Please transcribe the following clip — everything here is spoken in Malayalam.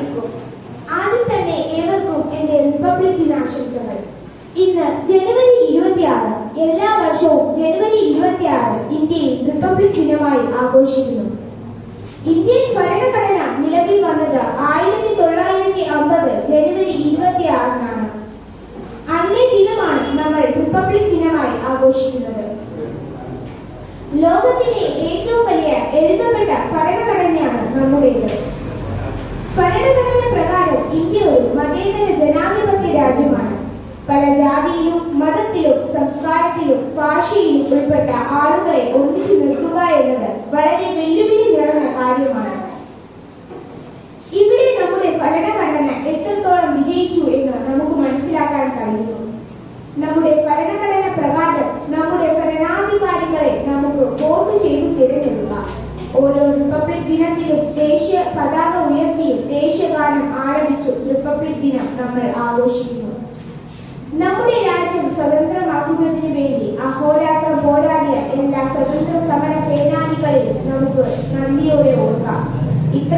അറിയിക്കും. ആദ്യം തന്നെ ഏവർക്കും എന്റെ റിപ്പബ്ലിക് ദിനാശംസകൾ. ഇന്ന് ജനുവരി 26. എല്ലാ വർഷവും ജനുവരി 26 ഇന്ത്യയിൽ റിപ്പബ്ലിക് ദിനമായി ആഘോഷിക്കുന്നു. ഇന്ത്യൻ ഭരണഘടന നിലവിൽ വന്നത് 1950 ജനുവരി 26-നാണ്. അന്നേ ദിനമാണ് നമ്മൾ റിപ്പബ്ലിക് ദിനമായി ആഘോഷിക്കുന്നത്. ലോകത്തിലെ ഏറ്റവും വലിയ എഴുതപ്പെട്ട ഭരണഘടനയാണ് നമ്മുടേത്. ഭരണഘടന പ്രകാരം ഇന്ത്യ ഒരു മതേതര ജനാധിപത്യ രാജ്യമാണ്. പല ജാതിയിലും മതത്തിലും സംസ്കാരത്തിലും ഭാഷയിലും ഉൾപ്പെട്ട ആളുകളെ ഒന്നിച്ചു നിർത്തുക എന്നത് വളരെ വെല്ലുവിളി നിറഞ്ഞ കാര്യമാണ്. ഇവിടെ നമ്മുടെ ഭരണഘടന എത്രത്തോളം വിജയിച്ചു എന്ന് നമുക്ക് മനസ്സിലാക്കാൻ കഴിയുന്നു. നമ്മുടെ ഭരണഘടന പ്രകാരം നമ്മുടെ ഭരണാധികാരികളെ നമുക്ക് വോട്ട് ചെയ്തു തിരഞ്ഞെടുക്കാം. ഓരോ റിപ്പബ്ലിക് ദിനത്തിലും ദേശീയ പതാക ഉയർത്തിയും ദേശീയഗാനം ആലപിച്ചും റിപ്പബ്ലിക് ദിനം നമ്മൾ ആഘോഷിക്കുന്നു. നമ്മുടെ രാജ്യം സ്വതന്ത്രമാക്കുന്നതിന് വേണ്ടി അഹോരാത്രം പോരാടിയ എല്ലാ സ്വതന്ത്ര സമര സേനാനികളെയും നമുക്ക് നന്ദിയോടെ ഓർക്കാം. ഇത്രയും